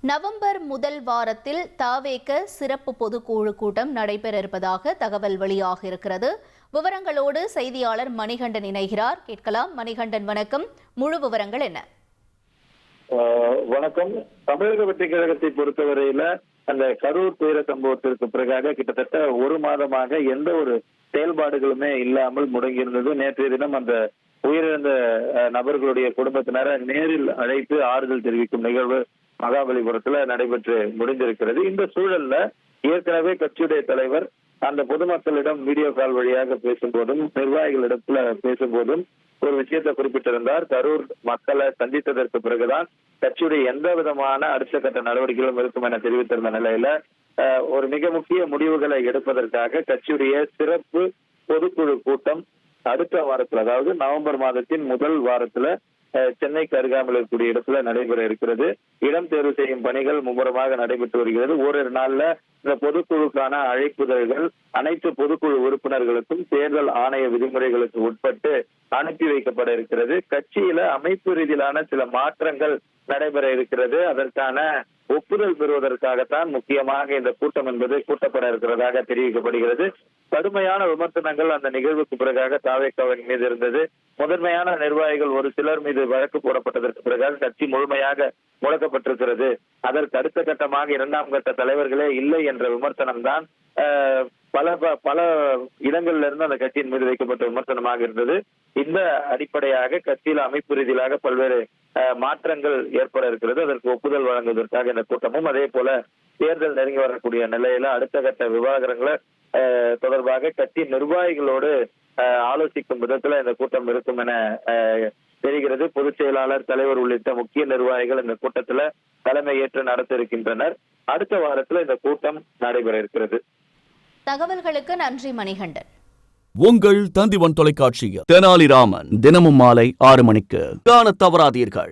November முதல் வாரத்தில் தவேக சிறப்பு பொதுக்குழு கூட்டம் நடைபெற இருப்பதாக தகவல் வெளியாக இருக்கிறது. விவரங்களோடு செய்தியாளர் மணிகண்டன் இணைகிறார். கேட்கலாம். மணிகண்டன், வணக்கம். முழு விவரங்கள் என்ன? வணக்கம். தமிழக வெற்றி கழகத்தை பொறுத்தவரையில அந்த கரூர் துயர சம்பவத்திற்கு பிறகாக கிட்டத்தட்ட ஒரு மாதமாக எந்த ஒரு செயல்பாடுகளுமே இல்லாமல் முடங்கியிருந்தது. நேற்றைய தினம் அந்த உயிரிழந்த நபர்களுடைய குடும்பத்தினரை நேரில் அழைத்து ஆறுதல் தெரிவிக்கும் நிகழ்வு மகாபலிபுரத்துல நடைபெற்று முடிந்திருக்கிறது. இந்த சூழல்ல ஏற்கனவே கட்சியுடைய தலைவர் அந்த பொதுமக்களிடம் வீடியோ கால் வழியாக பேசும்போதும் நிர்வாகிகளிடத்துல பேசும்போதும் ஒரு விஷயத்தை குறிப்பிட்டிருந்தார். கரூர் மக்களை சந்தித்ததற்கு பிறகுதான் கட்சியுடைய எந்த விதமான அடுத்த கட்ட நடவடிக்கைகளும் இருக்கும் என தெரிவித்திருந்த நிலையில ஒரு மிக முக்கிய முடிவுகளை எடுப்பதற்காக கட்சியுடைய சிறப்பு பொதுக்குழு கூட்டம் அடுத்த வாரத்தில், அதாவது நவம்பர் மாதத்தின் முதல் வாரத்துல சென்னைக்கு அருகாமல் இருக்கக்கூடிய இடத்துல நடைபெற இருக்கிறது. இடம் தேர்வு செய்யும் பணிகள் மும்முரமாக நடைபெற்று வருகிறது. ஓரிரு நாள்ல இந்த பொதுக்குழுக்கான அழைப்புதல்கள் அனைத்து பொதுக்குழு உறுப்பினர்களுக்கும் தேர்தல் ஆணைய விதிமுறைகளுக்கு உட்பட்டு அனுப்பி வைக்கப்பட இருக்கிறது. கட்சியில அமைப்பு ரீதியிலான சில மாற்றங்கள் நடைபெற இருக்கிறது. அதற்கான ஒப்புதல் பெறுவதற்காகத்தான் முக்கியமாக இந்த கூட்டம் என்பது கூட்டப்பட இருக்கிறதாக தெரிவிக்கப்படுகிறது. கடுமையான விமர்சனங்கள் அந்த நிகழ்வுக்கு பிறகாக தவேகாவின் மீது இருந்தது. முதன்மையான நிர்வாகிகள் ஒரு சிலர் மீது வழக்கு போடப்பட்டதற்கு பிறகாக கட்சி முழுமையாக முடக்கப்பட்டிருக்கிறது. அதற்கு அடுத்த கட்டமாக இரண்டாம் கட்ட தலைவர்களே இல்லை என்ற விமர்சனம் தான் பல இடங்கள்ல இருந்து அந்த கட்சியின் மீது வைக்கப்பட்ட விமர்சனமாக இருந்தது. இந்த அடிப்படையாக கட்சியில் அமைப்பு ரீதியிலாக பல்வேறு மாற்றங்கள் ஏற்பட இருக்கிறது. அதற்கு ஒப்புதல் வழங்குவதற்காக இந்த கூட்டமும், அதே போல தேர்தல் நெருங்கி வரக்கூடிய நிலையில அடுத்த கட்ட விவகாரங்களை தொடர்பாக கட்சி நிர்வாகிகளோடு ஆலோசிக்கும் விதத்துல இந்த கூட்டம் இருக்கும் என தெரிகிறது. பொதுச் செயலாளர், தலைவர் உள்ளிட்ட முக்கிய நிர்வாகிகள் இந்த கூட்டத்துல தலைமை ஏற்று நடத்த இருக்கின்றனர். அடுத்த வாரத்துல இந்த கூட்டம் நடைபெற இருக்கிறது. தகவல்களுக்கு நன்றி மணிகண்டன். உங்கள் தந்திவன் தொலைக்காட்சியில் தெனாலிராமன் தினமும் மாலை 6 மணிக்கு காண தவறாதீர்கள்.